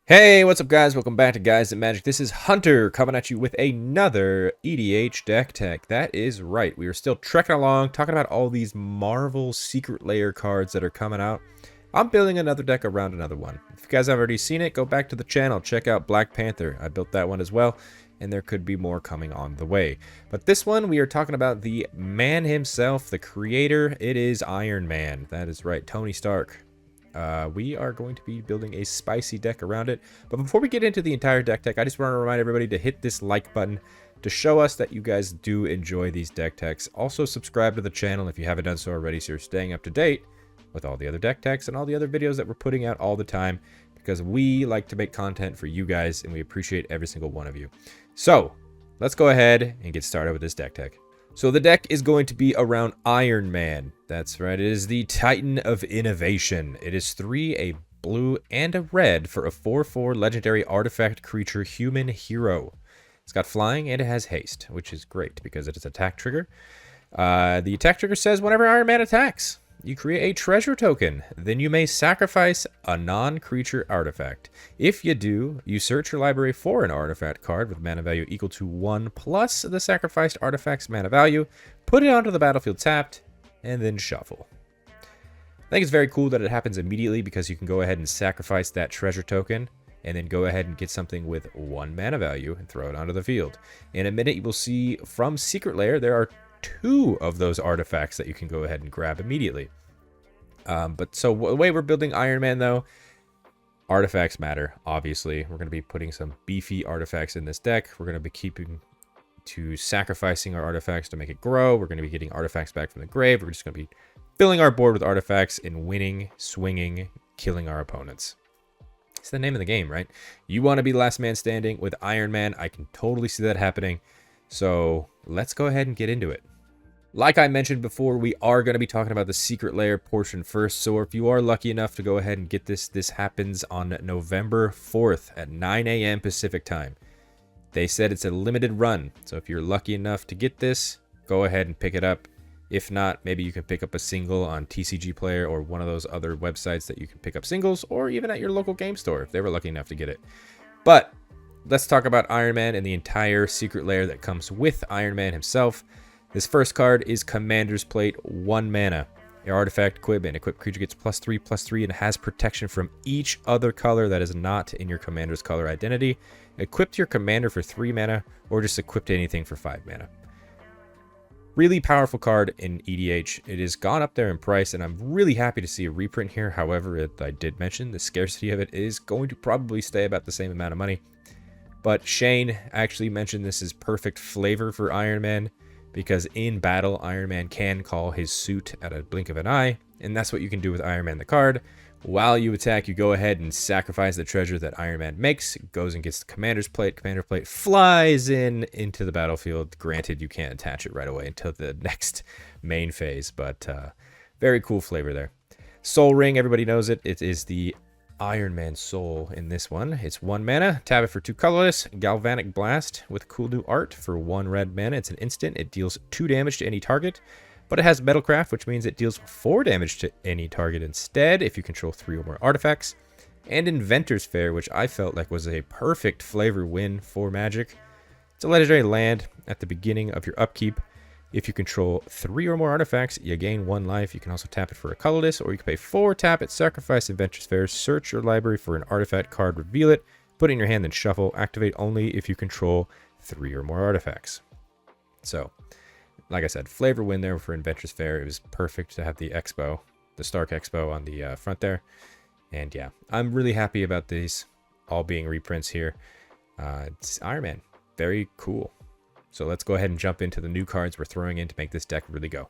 Hey, what's up guys? Welcome back to Guys That Magic. This is Hunter coming at you with another EDH deck tech. That is right. We are still trekking along, talking about all these Marvel Secret Lair cards that are coming out. I'm building another deck around another one. If you guys have already seen it, go back to the channel. Check out Black Panther. I built that one as well, and there could be more coming on the way. But this one, we are talking about the man himself, the creator. It is Iron Man. That is right, Tony Stark. We are going to be building a spicy deck around it. But before we get into the entire deck tech, I just want to remind everybody to hit this like button to show us that you guys do enjoy these deck techs. Also, subscribe to the channel if you haven't done so already, so you're staying up to date with all the other deck techs and all the other videos that we're putting out all the time, because we like to make content for you guys and we appreciate every single one of you. So let's go ahead and get started with this deck tech. So the deck is going to be around Iron Man. That's right, it is the Titan of Innovation. It is 3, a blue, and a red for a 4/4 legendary artifact creature human hero. It's got flying and it has haste, which is great because it is attack trigger. The attack trigger says whenever Iron Man attacks, you create a treasure token. Then you may sacrifice a non-creature artifact. If you do, you search your library for an artifact card with mana value equal to 1 plus the sacrificed artifact's mana value, put it onto the battlefield tapped, and then shuffle. I think it's very cool that it happens immediately because you can go ahead and sacrifice that treasure token and then go ahead and get something with 1 mana value and throw it onto the field. In a minute, you will see from Secret Lair, there are 2 of those artifacts that you can go ahead and grab immediately. But so the way we're building Iron Man, though, artifacts matter, obviously. We're going to be putting some beefy artifacts in this deck. We're going to be keeping to sacrificing our artifacts to make it grow. We're going to be getting artifacts back from the grave. We're just going to be filling our board with artifacts and winning, swinging, killing our opponents. It's the name of the game, right? You want to be last man standing with Iron Man. I can totally see that happening. So let's go ahead and get into it. Like I mentioned before, we are going to be talking about the Secret Lair portion first. So if you are lucky enough to go ahead and get this happens on November 4th at 9 a.m. Pacific time. They said it's a limited run. So if you're lucky enough to get this, go ahead and pick it up. If not, maybe you can pick up a single on TCG Player or one of those other websites that you can pick up singles, or even at your local game store if they were lucky enough to get it. But let's talk about Iron Man and the entire Secret Lair that comes with Iron Man himself. This first card is Commander's Plate, 1 mana. Your artifact equipment. Equipped creature gets +3/+3 and has protection from each other color that is not in your commander's color identity. Equip your commander for 3 mana, or just equip anything for 5 mana. Really powerful card in EDH. It has gone up there in price, and I'm really happy to see a reprint here. However, I did mention the scarcity of it is going to probably stay about the same amount of money. But Shane actually mentioned this is perfect flavor for Iron Man, because in battle, Iron Man can call his suit at a blink of an eye, and that's what you can do with Iron Man the card. While you attack, you go ahead and sacrifice the treasure that Iron Man makes. It goes and gets the Commander's Plate. Commander's Plate flies into the battlefield. Granted, you can't attach it right away until the next main phase, but very cool flavor there. Soul Ring, everybody knows it. It is the Iron Man Soul in this one. It's 1 mana. Tap it for 2 colorless. Galvanic Blast with cool new art for 1 red mana. It's an instant. It deals 2 damage to any target, but it has Metalcraft, which means it deals 4 damage to any target instead if you control 3 or more artifacts. And Inventor's Fair, which I felt like was a perfect flavor win for Magic. It's a legendary land at the beginning of your upkeep. If you control 3 or more artifacts, you gain 1 life. You can also tap it for a colorless, or you can pay 4, tap it, sacrifice Adventurous Fair, search your library for an artifact card, reveal it, put it in your hand, then shuffle. Activate only if you control 3 or more artifacts. So, like I said, flavor win there for Adventurous Fair. It was perfect to have the Expo, the Stark Expo on the front there. And yeah, I'm really happy about these all being reprints here. It's Iron Man. Very cool. So let's go ahead and jump into the new cards we're throwing in to make this deck really go.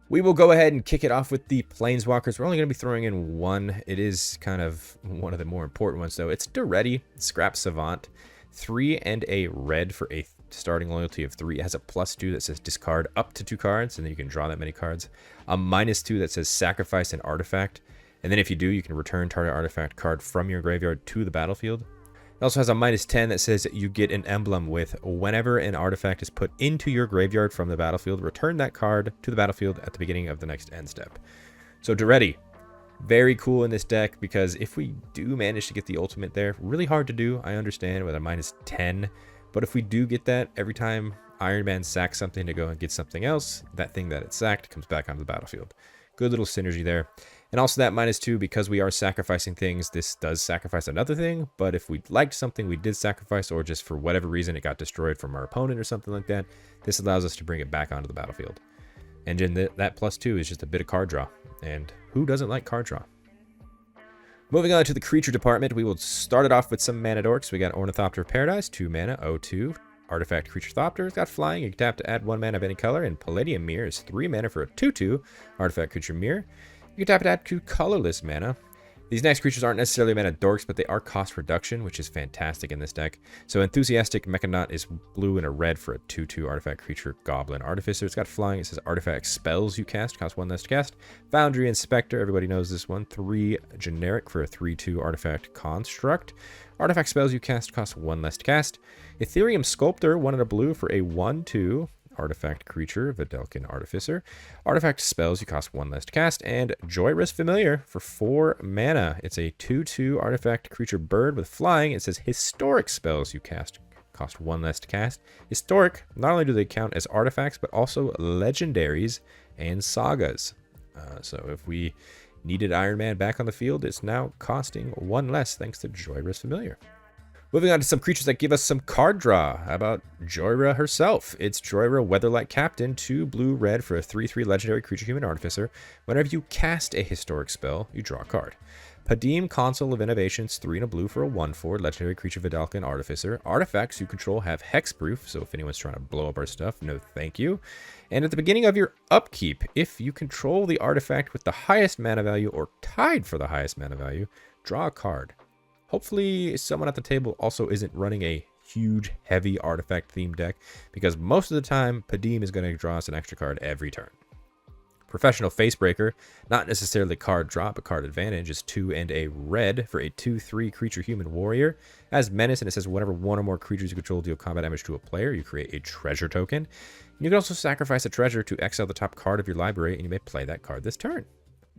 We will go ahead and kick it off with the Planeswalkers. We're only going to be throwing in 1. It is kind of one of the more important ones, though. It's Duretti, Scrap Savant. 3 and a red for a starting loyalty of 3. It has a +2 that says discard up to 2 cards, and then you can draw that many cards. A -2 that says sacrifice an artifact. And then if you do, you can return target artifact card from your graveyard to the battlefield. It also has a -10 that says you get an emblem with whenever an artifact is put into your graveyard from the battlefield, return that card to the battlefield at the beginning of the next end step. So Duretti, Very cool in this deck because if we do manage to get the ultimate there, really hard to do, I understand, with a -10. But if we do get that, every time Iron Man sacks something to go and get something else, that thing that it sacked comes back onto the battlefield. Good little synergy there. And also that -2, because we are sacrificing things, this does sacrifice another thing, but if we liked something we did sacrifice, or just for whatever reason it got destroyed from our opponent or something like that, this allows us to bring it back onto the battlefield. And then that +2 is just a bit of card draw. And who doesn't like card draw? Moving on to the creature department, we will start it off with some mana dorks. We got Ornithopter of Paradise, 2 mana, 0/2. Artifact Creature Thopter. It's got flying. You can tap to add 1 mana of any color. And Palladium Mirror is 3 mana for a 2/2 Artifact Creature Mirror. You can tap to add 2 colorless mana. These next creatures aren't necessarily mana dorks, but they are cost reduction, which is fantastic in this deck. So Enthusiastic Mechanaut is blue and a red for a 2/2 Artifact Creature Goblin Artificer. It's got flying. It says Artifact Spells you cast, cost 1 less to cast. Foundry Inspector, everybody knows this one. 3 generic for a 3/2 Artifact Construct. Artifact Spells you cast, cost 1 less to cast. Ethereum Sculptor, 1 and a blue for a 1/2 Artifact Creature, Vidalcan Artificer. Artifact Spells, you cost 1 less to cast. And Joyrus Familiar for 4 mana. It's a 2/2 Artifact Creature Bird with flying. It says Historic Spells you cast, cost 1 less to cast. Historic, not only do they count as artifacts, but also legendaries and sagas. So if we needed Iron Man back on the field, it's now costing 1 less thanks to Joyrus Familiar. Moving on to some creatures that give us some card draw. How about Joyra herself? It's Joyra Weatherlight Captain, 2 blue-red for a 3/3 legendary creature human artificer. Whenever you cast a historic spell, you draw a card. Padim, Consul of Innovations, 3 and a blue for a 1/4 legendary creature Vidalcan Artificer. Artifacts you control have hexproof, so if anyone's trying to blow up our stuff, no thank you. And at the beginning of your upkeep, if you control the artifact with the highest mana value or tied for the highest mana value, draw a card. Hopefully someone at the table also isn't running a huge, heavy artifact-themed deck, because most of the time, Padim is going to draw us an extra card every turn. Professional Facebreaker, not necessarily card drop, but card advantage, is 2 and a red for a 2/3 creature human warrior. As Menace, and it says whenever 1 or more creatures you control deal combat damage to a player, you create a treasure token. You can also sacrifice a treasure to exile the top card of your library, and you may play that card this turn.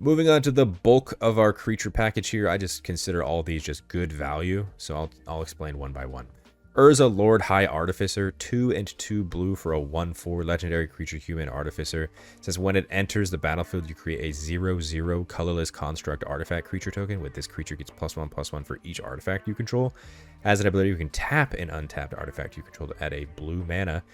Moving on to the bulk of our creature package here, I just consider all these just good value, so I'll explain one by one. Urza Lord High Artificer, 2 and 2 blue for a 1/4 legendary creature human artificer. It says when it enters the battlefield, you create a 0/0 colorless construct artifact creature token. With this creature gets +1/+1 for each artifact you control. As an ability, you can tap an untapped artifact you control to add a blue mana.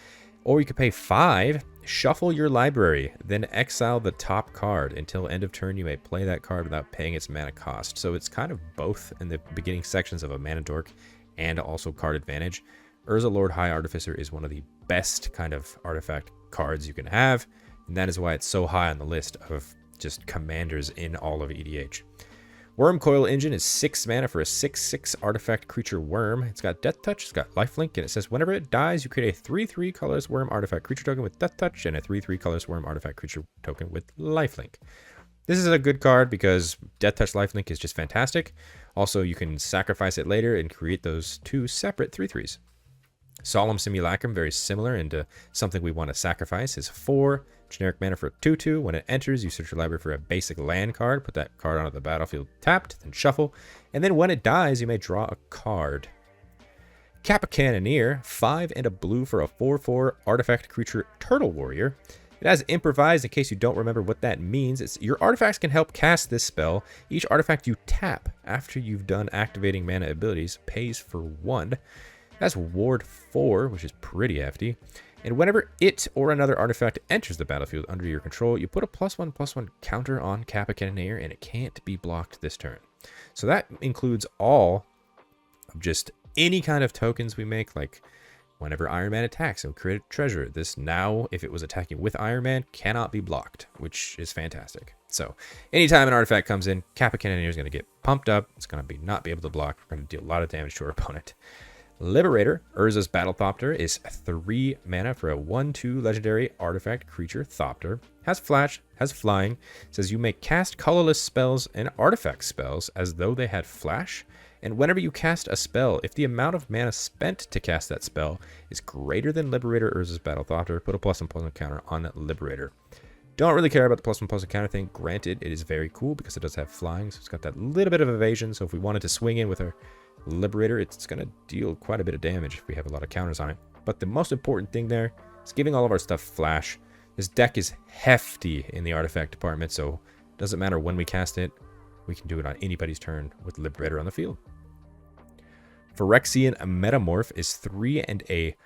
Or you could pay 5, shuffle your library, then exile the top card. Until end of turn, you may play that card without paying its mana cost. So it's kind of both in the beginning sections of a mana dork and also card advantage. Urza Lord High Artificer is one of the best kind of artifact cards you can have, and that is why it's so high on the list of just commanders in all of EDH. Wormcoil Engine is 6 mana for a 6/6 artifact creature worm. It's got Death Touch, it's got Lifelink, and it says whenever it dies, you create a 3/3 colorless worm artifact creature token with Death Touch and a 3/3 colorless worm artifact creature token with Lifelink. This is a good card because Death Touch Lifelink is just fantastic. Also, you can sacrifice it later and create those 2 separate 3/3s. Solemn Simulacrum, very similar into something we want to sacrifice, is 4 generic mana for a 2/2. When it enters, you search your library for a basic land card, put that card onto the battlefield tapped, then shuffle, and then when it dies, you may draw a card. Kappa Cannoneer, 5 and a blue for a 4/4 artifact creature turtle warrior. It has improvised. In case you don't remember what that means, your artifacts can help cast this spell. Each artifact you tap after you've done activating mana abilities pays for 1. That's Ward 4, which is pretty hefty. And whenever it or another artifact enters the battlefield under your control, you put a +1/+1 counter on Kappa Cannoneer, and it can't be blocked this turn. So that includes all of just any kind of tokens we make, like whenever Iron Man attacks, it'll create a treasure. This now, if it was attacking with Iron Man, cannot be blocked, which is fantastic. So anytime an artifact comes in, Kappa Cannoneer is going to get pumped up. It's going to not be able to block. We're going to deal a lot of damage to our opponent. Liberator, Urza's Battlethopter, is 3 mana for a 1/2 legendary artifact creature Thopter. Has flash, has flying. Says you may cast colorless spells and artifact spells as though they had flash. And whenever you cast a spell, if the amount of mana spent to cast that spell is greater than Liberator Urza's Battlethopter, put a +1/+1 counter on Liberator. Don't really care about the +1/+1 counter thing. Granted, it is very cool because it does have flying, so it's got that little bit of evasion. So if we wanted to swing in with our Liberator, it's going to deal quite a bit of damage if we have a lot of counters on it. But the most important thing there is giving all of our stuff flash. This deck is hefty in the artifact department, so it doesn't matter when we cast it. We can do it on anybody's turn with Liberator on the field. Phyrexian Metamorph is 3 and a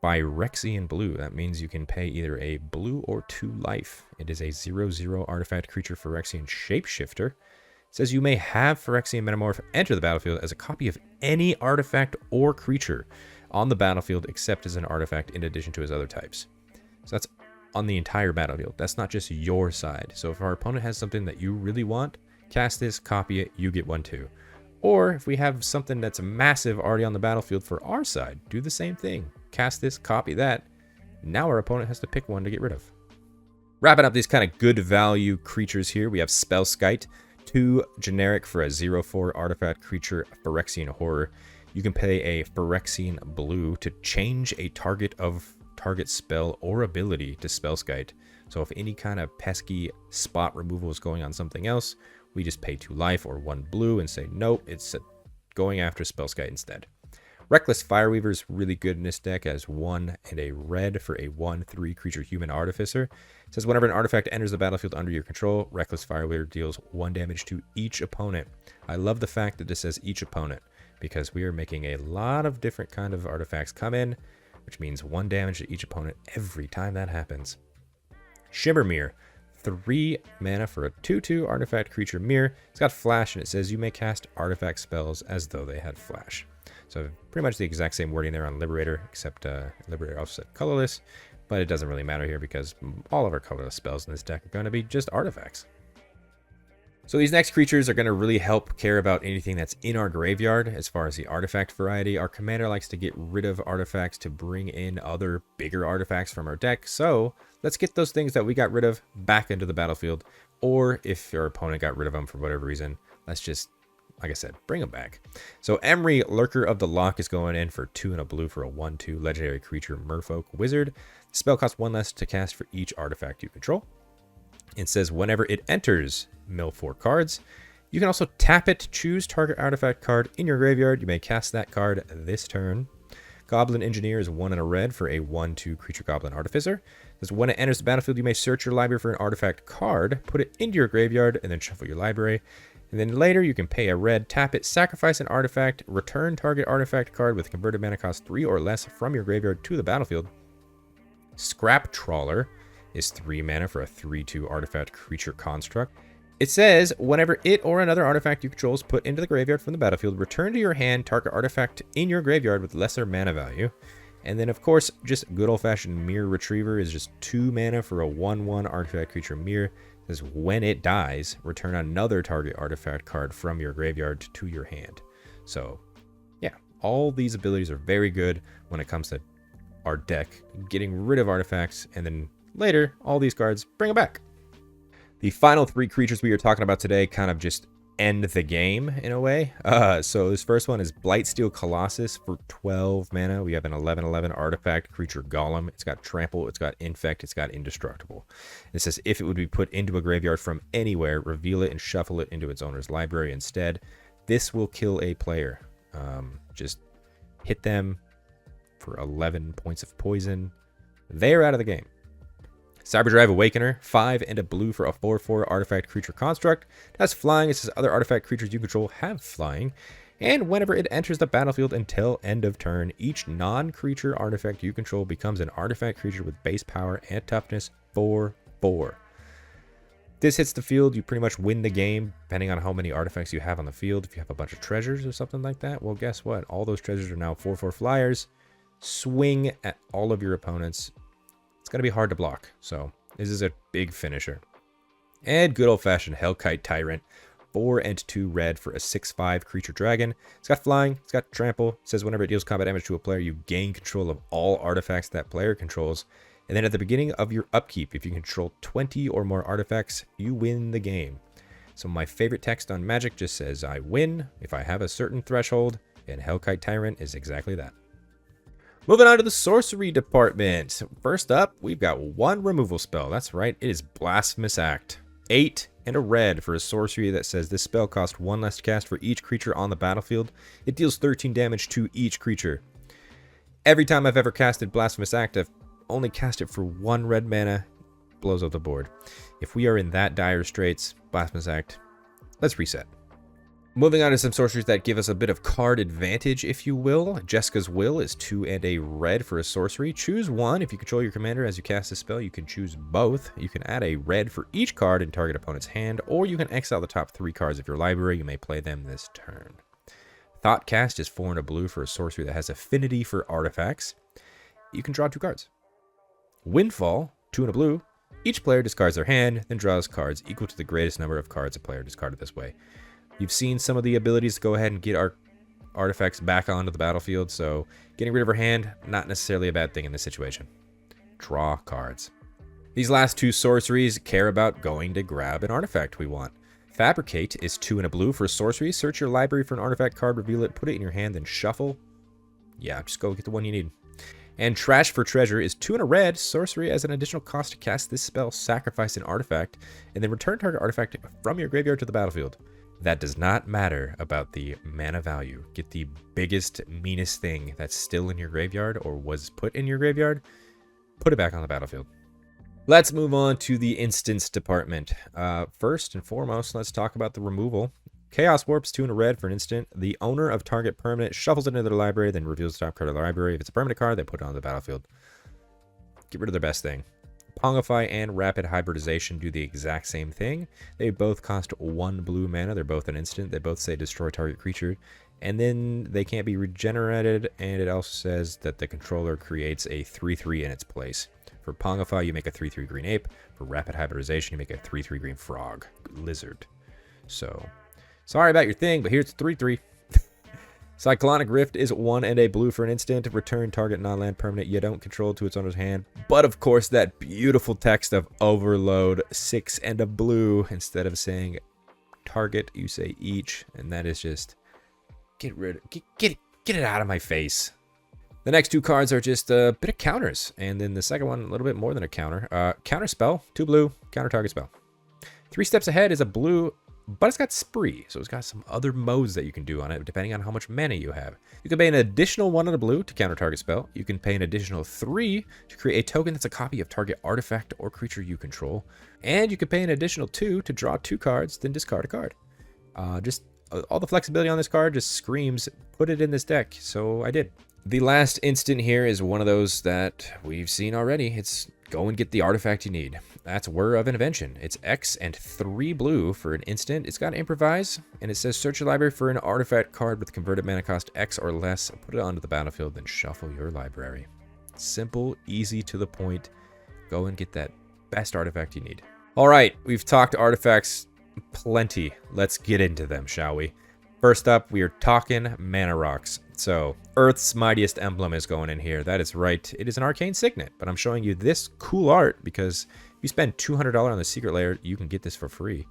Phyrexian blue. That means you can pay either a blue or 2 life. It is a 0/0 artifact creature Phyrexian Shapeshifter. It says you may have Phyrexian Metamorph enter the battlefield as a copy of any artifact or creature on the battlefield except as an artifact in addition to his other types. So that's on the entire battlefield. That's not just your side. So if our opponent has something that you really want, cast this, copy it, you get one too. Or if we have something that's massive already on the battlefield for our side, do the same thing. Cast this, copy that. Now our opponent has to pick one to get rid of. Wrapping up these kind of good value creatures here, we have Spellskite, 2 generic for a 0/4 artifact creature, Phyrexian Horror. You can pay a Phyrexian blue to change a target spell or ability to Spellskite. So if any kind of pesky spot removal is going on something else, we just pay 2 life or 1 blue and say, nope, it's going after Spellskite instead. Reckless Fireweaver is really good in this deck as 1 and a red for a 1/3 creature human artificer. It says whenever an artifact enters the battlefield under your control, Reckless Fireweaver deals 1 damage to each opponent. I love the fact that this says each opponent because we are making a lot of different kind of artifacts come in, which means 1 damage to each opponent every time that happens. Shimmermere, 3 mana for a 2/2 artifact creature mirror. It's got flash and it says you may cast artifact spells as though they had flash. So pretty much the exact same wording there on Liberator, except Liberator also said colorless, but it doesn't really matter here because all of our colorless spells in this deck are going to be just artifacts. So these next creatures are going to really help care about anything that's in our graveyard as far as the artifact variety. Our commander likes to get rid of artifacts to bring in other bigger artifacts from our deck. So let's get those things that we got rid of back into the battlefield. Or if your opponent got rid of them for whatever reason, let's just, like I said, bring them back. So Emry, Lurker of the Loch, is going in for 2 and a blue for a 1/2 legendary creature Merfolk Wizard. The spell costs 1 less to cast for each artifact you control. It says whenever it enters, mill 4 cards. You can also tap it, choose target artifact card in your graveyard. You may cast that card this turn. Goblin Engineer is 1 and a red for a 1/2 creature Goblin Artificer. It says when it enters the battlefield, you may search your library for an artifact card, put it into your graveyard, and then shuffle your library. And then later, you can pay a red, tap it, sacrifice an artifact, return target artifact card with converted mana cost 3 or less from your graveyard to the battlefield. Scrap Trawler is 3 mana for a 3/2 artifact creature construct. It says whenever it or another artifact you control is put into the graveyard from the battlefield, return to your hand target artifact in your graveyard with lesser mana value. And then, of course, just good old-fashioned Mirror Retriever is just 2 mana for a 1/1 artifact creature mirror. It says when it dies, return another target artifact card from your graveyard to your hand. So, yeah, all these abilities are very good when it comes to our deck, getting rid of artifacts, and then later, all these cards, bring them back. The final 3 creatures we are talking about today kind of just end the game in a way. So this first one is Blightsteel Colossus for 12 mana. We have an 11/11 artifact creature Golem. It's got Trample, it's got Infect, it's got Indestructible. It says if it would be put into a graveyard from anywhere, reveal it and shuffle it into its owner's library instead. This will kill a player. Just hit them for 11 points of poison. They're out of the game. Cyberdrive Awakener, 5 and a blue for a 4/4 artifact creature construct. That's flying. It says other artifact creatures you control have flying. And whenever it enters the battlefield until end of turn, each non-creature artifact you control becomes an artifact creature with base power and toughness 4/4. This hits the field, you pretty much win the game, depending on how many artifacts you have on the field. If you have a bunch of treasures or something like that, well, guess what? All those treasures are now 4/4 flyers. Swing at all of your opponents. It's going to be hard to block, so this is a big finisher. And good old-fashioned Hellkite Tyrant, 4 and 2 red for a 6/5 creature dragon. It's got flying, it's got trample. It says whenever it deals combat damage to a player, you gain control of all artifacts that player controls. And then at the beginning of your upkeep, if you control 20 or more artifacts, you win the game. So my favorite text on Magic just says, I win if I have a certain threshold, and Hellkite Tyrant is exactly that. Moving on to the sorcery department. First up, we've got one removal spell. That's right, it is Blasphemous Act. 8 and a red for a sorcery that says this spell costs 1 less to cast for each creature on the battlefield. It deals 13 damage to each creature. Every time I've ever casted Blasphemous Act, I've only cast it for 1 red mana. Blows up the board. If we are in that dire straits, Blasphemous Act, let's reset. Moving on to some sorceries that give us a bit of card advantage, if you will. Jessica's Will is 2 and a red for a sorcery. Choose one. If you control your commander as you cast a spell, you can choose both. You can add a red for each card in target opponent's hand, or you can exile the top 3 cards of your library. You may play them this turn. Thoughtcast is 4 and a blue for a sorcery that has affinity for artifacts. You can draw 2 cards. Windfall, 2 and a blue. Each player discards their hand, then draws cards equal to the greatest number of cards a player discarded this way. You've seen some of the abilities to go ahead and get our artifacts back onto the battlefield, so getting rid of her hand, not necessarily a bad thing in this situation. Draw cards. These last 2 sorceries care about going to grab an artifact we want. Fabricate is 2 and a blue for a sorcery. Search your library for an artifact card, reveal it, put it in your hand, then shuffle. Yeah, just go get the one you need. And Trash for Treasure is 2 and a red. Sorcery as an additional cost to cast this spell, sacrifice an artifact, and then return target artifact from your graveyard to the battlefield. That does not matter about the mana value. Get the biggest, meanest thing that's still in your graveyard or was put in your graveyard, put it back on the battlefield. Let's move on to the instance department. First and foremost, let's talk about the removal. Chaos Warp's 2 and a red for an instant. The owner of target permanent shuffles it into their library, then reveals the top card of the library. If it's a permanent card, they put it on the battlefield. Get rid of their best thing. Pongify and Rapid Hybridization do the exact same thing. They both cost 1 blue mana. They're both an instant. They both say destroy target creature. And then they can't be regenerated. And it also says that the controller creates a 3/3 in its place. For Pongify, you make a 3/3 green ape. For Rapid Hybridization, you make a 3/3 green frog. Lizard. So, sorry about your thing, but here's 3/3. Cyclonic Rift is 1 and a blue for an instant. Return target non-land permanent you don't control to its owner's hand. But of course, that beautiful text of Overload, 6 and a blue. Instead of saying target, you say each. And that is just, get it out of my face. The next 2 cards are just a bit of counters. And then the second one, a little bit more than a counter. Counter spell, 2 blue, counter target spell. 3 steps ahead is a blue, but it's got Spree, so it's got some other modes that you can do on it, depending on how much mana you have. You can pay an additional 1 on a blue to counter target spell. You can pay an additional 3 to create a token that's a copy of target artifact or creature you control. And you can pay an additional 2 to draw 2 cards, then discard a card. Just all the flexibility on this card just screams, put it in this deck, so I did. The last instant here is one of those that we've seen already. It's go and get the artifact you need. That's Whir of Intervention. It's X and 3 blue for an instant. It's got Improvise, and it says search your library for an artifact card with converted mana cost X or less. Put it onto the battlefield, then shuffle your library. Simple, easy, to the point. Go and get that best artifact you need. All right, we've talked artifacts plenty. Let's get into them, shall we? First up, we are talking mana rocks. So, Earth's Mightiest Emblem is going in here. That is right. It is an arcane signet, but I'm showing you this cool art because if you spend $200 on the secret layer, you can get this for free.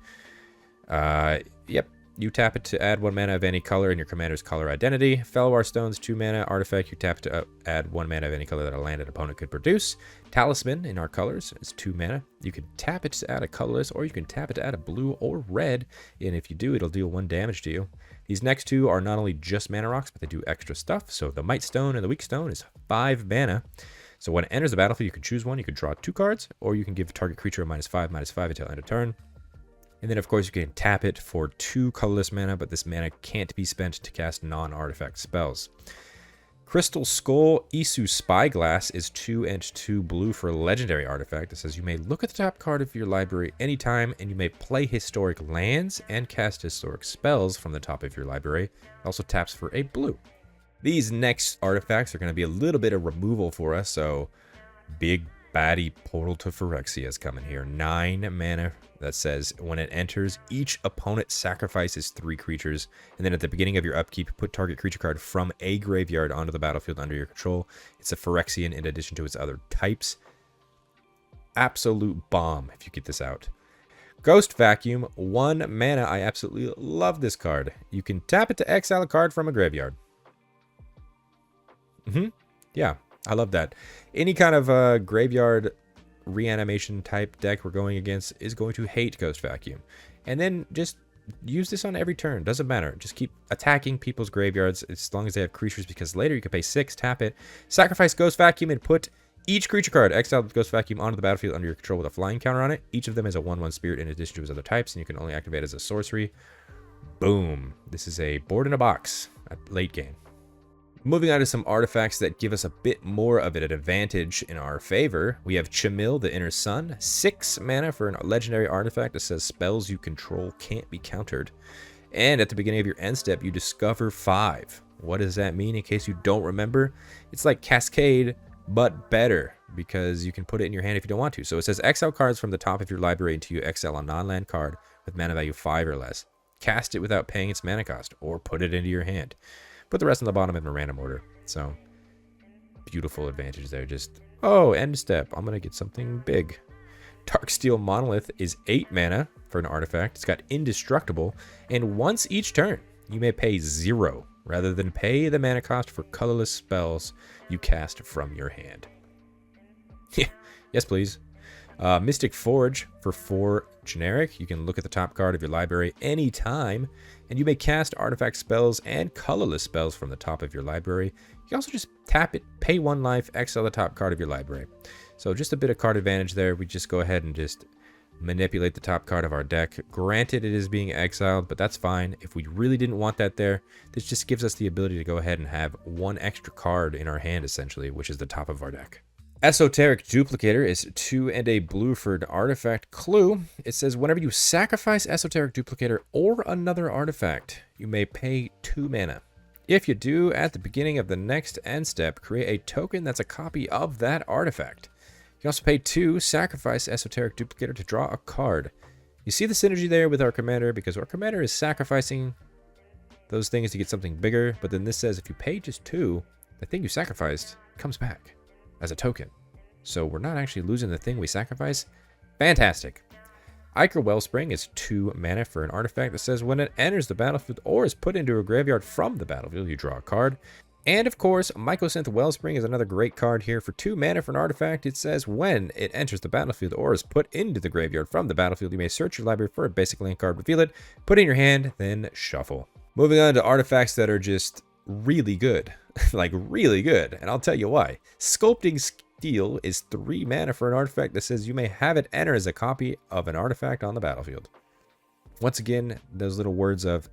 Yep. You tap it to add 1 mana of any color in your commander's color identity. Felwar Stone's 2 mana artifact. You tap to add 1 mana of any color that a landed opponent could produce. Talisman in our colors is 2 mana. You can tap it to add a colorless, or you can tap it to add a blue or red. And if you do, it'll deal 1 damage to you. These next 2 are not only just mana rocks, but they do extra stuff. So the Might Stone and the Weak Stone is 5 mana. So when it enters the battlefield, you can choose one. You can draw 2 cards, or you can give target creature a -5/-5 until end of turn. And then, of course, you can tap it for 2 colorless mana, but this mana can't be spent to cast non-artifact spells. Crystal Skull Isu Spyglass is 2 and 2 blue for a legendary artifact. It says you may look at the top card of your library anytime, and you may play historic lands and cast historic spells from the top of your library. It also taps for a blue. These next artifacts are going to be a little bit of removal for us, so big baddie Portal to Phyrexia is coming here. 9 mana that says when it enters, each opponent sacrifices 3 creatures, and then at the beginning of your upkeep, put target creature card from a graveyard onto the battlefield under your control. It's a Phyrexian in addition to its other types. Absolute bomb if you get this out. Ghost Vacuum, 1 mana. I absolutely love this card. You can tap it to exile a card from a graveyard. Yeah, I love that. Any kind of graveyard reanimation type deck we're going against is going to hate Ghost Vacuum. And then just use this on every turn. Doesn't matter. Just keep attacking people's graveyards as long as they have creatures, because later you can pay 6, tap it, sacrifice Ghost Vacuum, and put each creature card exiled with Ghost Vacuum onto the battlefield under your control with a flying counter on it. Each of them is a 1/1 spirit in addition to his other types, and you can only activate as a sorcery. Boom. This is a board in a box at late game. Moving on to some artifacts that give us a bit more of an advantage in our favor. We have Chamil, the Inner Sun, 6 mana for a legendary artifact that says spells you control can't be countered. And at the beginning of your end step, you discover 5. What does that mean in case you don't remember? It's like Cascade, but better, because you can put it in your hand if you don't want to. So it says exile cards from the top of your library until you exile a non-land card with mana value 5 or less. Cast it without paying its mana cost, or put it into your hand. Put the rest on the bottom in a random order. So, beautiful advantage there. Just, oh, end step. I'm going to get something big. Darksteel Monolith is 8 mana for an artifact. It's got Indestructible. And once each turn, you may pay 0 rather than pay the mana cost for colorless spells you cast from your hand. Yes, please. Mystic Forge for 4 generic. You can look at the top card of your library anytime, and you may cast artifact spells and colorless spells from the top of your library. You can also just tap it, pay 1 life, exile the top card of your library. So just a bit of card advantage there. We just go ahead and just manipulate the top card of our deck. Granted, it is being exiled, but that's fine. If we really didn't want that there, this just gives us the ability to go ahead and have 1 extra card in our hand, essentially, which is the top of our deck. Esoteric Duplicator is 2 and a blue for an artifact. Clue, it says whenever you sacrifice Esoteric Duplicator or another artifact, you may pay 2 mana. If you do, at the beginning of the next end step, create a token that's a copy of that artifact. You can also pay 2, sacrifice Esoteric Duplicator to draw a card. You see the synergy there with our commander, because our commander is sacrificing those things to get something bigger, but then this says if you pay just 2, the thing you sacrificed comes back as a token. So we're not actually losing the thing we sacrifice. Fantastic. Ichor Wellspring is 2 mana for an artifact that says when it enters the battlefield or is put into a graveyard from the battlefield, you draw a card. And of course, Mycosynth Wellspring is another great card here for 2 mana for an artifact. It says when it enters the battlefield or is put into the graveyard from the battlefield, you may search your library for a basic land card, reveal it, put it in your hand, then shuffle. Moving on to artifacts that are just really good. Like really good, and I'll tell you why. Sculpting Steel is 3 mana for an artifact that says you may have it enter as a copy of an artifact on the battlefield. Once again, those little words of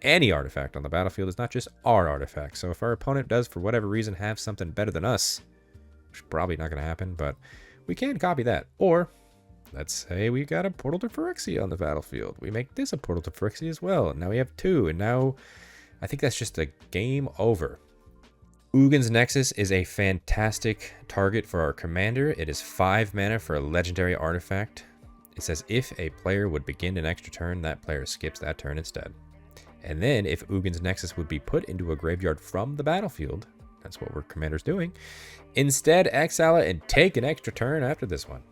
any artifact on the battlefield is not just our artifact. So if our opponent does, for whatever reason, have something better than us, which is probably not going to happen, but we can copy that. Or let's say we got a Portal to Phyrexia on the battlefield. We make this a Portal to Phyrexia as well. Now we have 2, and now I think that's just a game over. Ugin's Nexus is a fantastic target for our commander. It is 5 mana for a legendary artifact. It says if a player would begin an extra turn, that player skips that turn instead. And then if Ugin's Nexus would be put into a graveyard from the battlefield, that's what our commander's doing, instead exile it and take an extra turn after this one.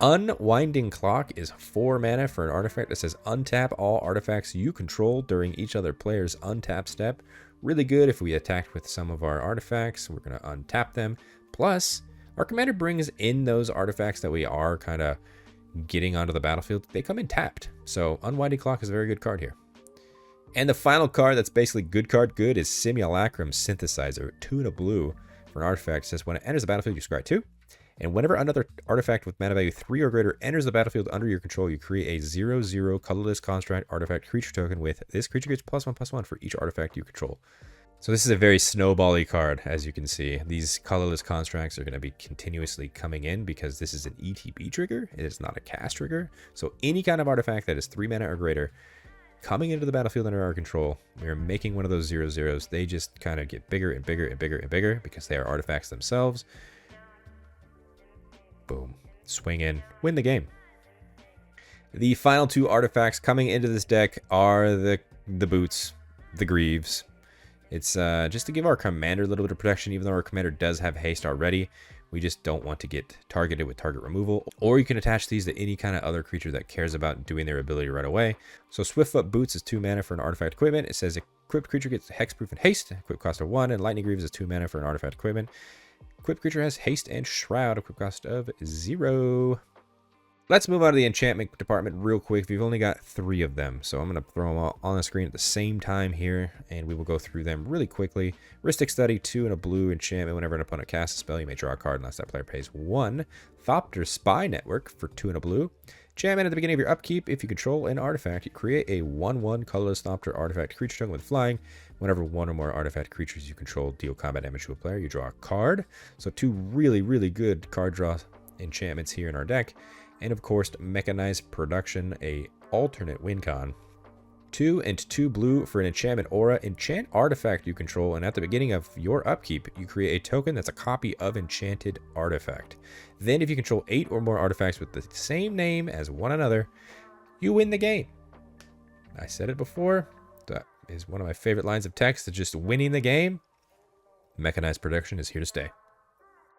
Unwinding Clock is 4 mana for an artifact that says untap all artifacts you control during each other player's untap step. Really good if we attacked with some of our artifacts. We're going to untap them. Plus, our commander brings in those artifacts that we are kind of getting onto the battlefield. They come in tapped. So Unwinding Clock is a very good card here. And the final card that's basically good card good is Simulacrum Synthesizer, 2 and a blue for an artifact. It says when it enters the battlefield, you scry 2. And whenever another artifact with mana value 3 or greater enters the battlefield under your control, you create a 0/0 colorless construct artifact creature token with this creature gets +1/+1 for each artifact you control. So this is a very snowbally card, as you can see. These colorless constructs are going to be continuously coming in because this is an ETB trigger. It is not a cast trigger. So any kind of artifact that is 3 mana or greater coming into the battlefield under our control, we are making one of those 0/0s. They just kind of get bigger and bigger and bigger and bigger because they are artifacts themselves. Boom. Swing in. Win the game. The final 2 artifacts coming into this deck are the boots, the greaves. It's just to give our commander a little bit of protection, even though our commander does have haste already. We just don't want to get targeted with target removal. Or you can attach these to any kind of other creature that cares about doing their ability right away. So Swiftfoot Boots is 2 mana for an artifact equipment. It says equipped creature gets hexproof and haste. Equip cost of 1. And Lightning Greaves is 2 mana for an artifact equipment. Equipped creature has haste and shroud. Equip cost of 0. Let's move on to the enchantment department real quick. We've only got 3 of them, so I'm going to throw them all on the screen at the same time here, and we will go through them really quickly. Rhystic Study, 2 and a blue enchantment. Whenever an opponent casts a spell, you may draw a card unless that player pays 1. Thopter Spy Network for 2 and a blue. Enchantment at the beginning of your upkeep. If you control an artifact, you create a 1/1 colorless Thopter artifact creature token with flying. Whenever 1 or more artifact creatures you control deal combat damage to a player, you draw a card. So 2 really, really good card draw enchantments here in our deck. And of course, Mechanized Production, a alternate win con. 2 and 2 blue for an enchantment aura. Enchant artifact you control, and at the beginning of your upkeep, you create a token that's a copy of enchanted artifact. Then if you control 8 or more artifacts with the same name as one another, you win the game. I said it before, that is one of my favorite lines of text, is just winning the game. Mechanized Production is here to stay.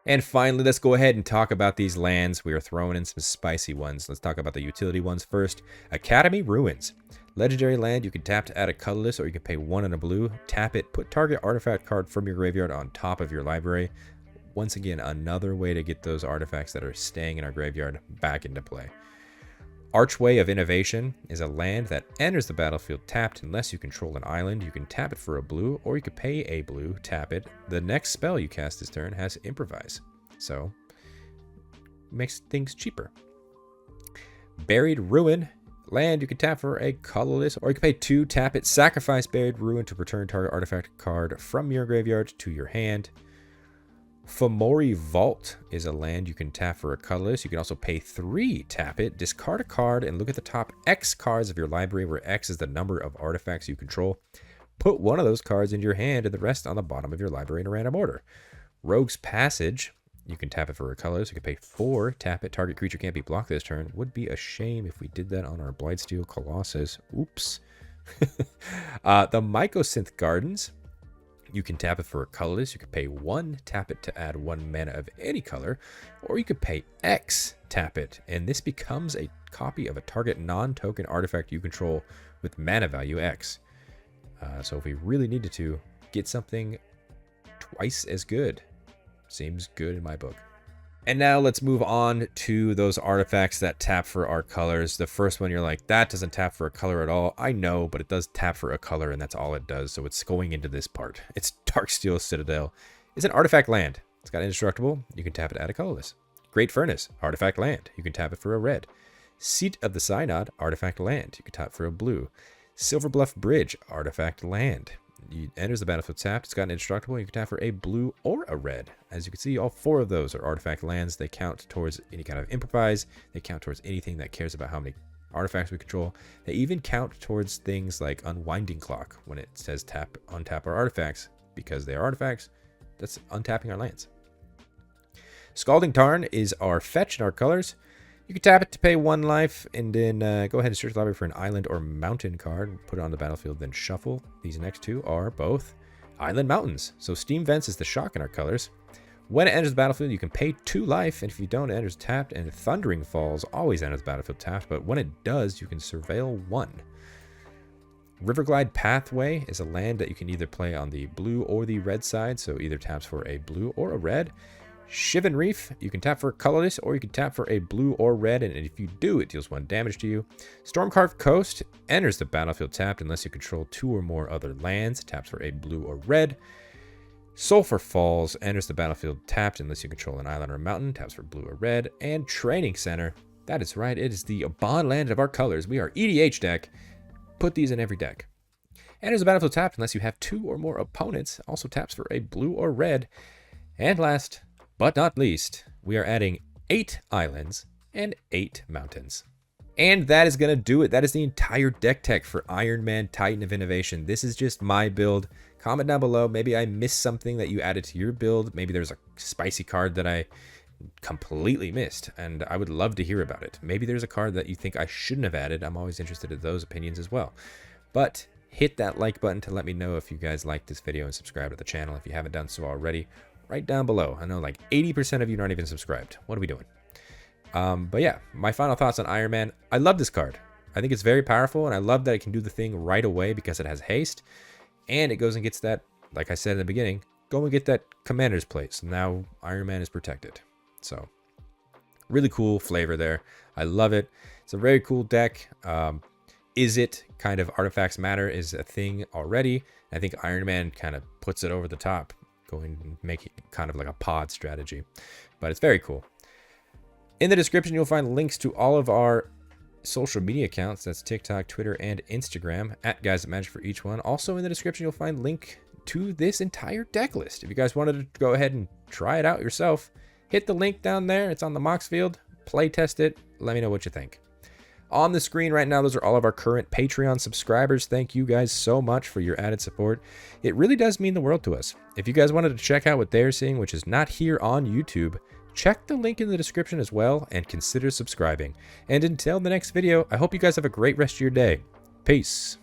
And finally, let's go ahead and talk about these lands. We are throwing in some spicy ones. Let's talk about the utility ones first. Academy Ruins. Legendary land, you can tap to add a colorless, or you can pay 1 and a blue. Tap it, put target artifact card from your graveyard on top of your library. Once again, another way to get those artifacts that are staying in our graveyard back into play. Archway of Innovation is a land that enters the battlefield tapped unless you control an island. You can tap it for a blue, or you could pay a blue, tap it. The next spell you cast this turn has Improvise, so makes things cheaper. Buried Ruin land, you can tap for a colorless, or you can pay 2, tap it, sacrifice Buried Ruin to return target artifact card from your graveyard to your hand. Fomori Vault is a land you can tap for a colorless. You can also pay 3, tap it, discard a card, and look at the top X cards of your library, where X is the number of artifacts you control. Put one of those cards into your hand and the rest on the bottom of your library in a random order. Rogue's Passage, you can tap it for a colorless. You can pay 4, tap it, target creature can't be blocked this turn. Would be a shame if we did that on our Blightsteel Colossus. Oops. The Mycosynth Gardens. You can tap it for a colorless. You can pay 1, tap it to add 1 mana of any color, or you could pay X, tap it, and this becomes a copy of a target non-token artifact you control with mana value X. So if we really needed to get something twice as good, seems good in my book. And now let's move on to those artifacts that tap for our colors. The first one, you're like, that doesn't tap for a color at all. I know, but it does tap for a color, and that's all it does. So it's going into this part. It's Darksteel Citadel. It's an artifact land. It's got indestructible. You can tap it, add a colorless. Great Furnace, artifact land. You can tap it for a red. Seat of the Synod, artifact land. You can tap for a blue. Silver Bluff Bridge, artifact land. It enters the battlefield tapped. It's got an indestructible. You can tap for a blue or a red. As you can see, all 4 of those are artifact lands. They count towards any kind of improvise. They count towards anything that cares about how many artifacts we control. They even count towards things like Unwinding Clock when it says tap, untap our artifacts. Because they are artifacts, that's untapping our lands. Scalding Tarn is our fetch and our colors. You can tap it to pay 1 life, and then go ahead and search the library for an island or mountain card. Put it on the battlefield, then shuffle. These next 2 are both island mountains. So Steam Vents is the shock in our colors. When it enters the battlefield, you can pay 2 life, and if you don't, it enters tapped. And Thundering Falls always enters the battlefield tapped, but when it does, you can surveil 1. Riverglide Pathway is a land that you can either play on the blue or the red side, so either taps for a blue or a red. Shivan Reef, you can tap for a colorless, or you can tap for a blue or red, and if you do, it deals 1 damage to you. Stormcarved Coast enters the battlefield tapped unless you control 2 or more other lands. It taps for a blue or red. Sulphur Falls enters the battlefield tapped unless you control an island or a mountain. Taps for blue or red. And Training Center, that is right, it is the bond land of our colors. We are EDH deck. Put these in every deck. Enters the battlefield tapped unless you have 2 or more opponents. Also taps for a blue or red. And last but not least, we are adding 8 islands and 8 mountains. And that is going to do it. That is the entire deck tech for Iron Man Titan of Innovation. This is just my build. Comment down below. Maybe I missed something that you added to your build. Maybe there's a spicy card that I completely missed, and I would love to hear about it. Maybe there's a card that you think I shouldn't have added. I'm always interested in those opinions as well. But hit that like button to let me know if you guys liked this video, and subscribe to the channel if you haven't done so already. right down below. I know like 80% of you aren't even subscribed. What are we doing? But yeah, my final thoughts on Iron Man. I love this card. I think it's very powerful, and I love that it can do the thing right away because it has haste, and it goes and gets that, like I said in the beginning, go and get that commander's place. Now Iron Man is protected. So really cool flavor there. I love it. It's a very cool deck. Is it kind of artifacts matter is a thing already. I think Iron Man kind of puts it over the top, going and make it kind of like a pod strategy, but it's very cool. In the description, you'll find links to all of our social media accounts. That's TikTok, Twitter, and Instagram, at Guys That Magic for each one. Also in the description, you'll find link to this entire deck list. If you guys wanted to go ahead and try it out yourself, hit the link down there. It's on the Mox field. Play test it. Let me know what you think. On the screen right now, those are all of our current Patreon subscribers. Thank you guys so much for your added support. It really does mean the world to us. If you guys wanted to check out what they're seeing, which is not here on YouTube, check the link in the description as well and consider subscribing. And until the next video, I hope you guys have a great rest of your day. Peace.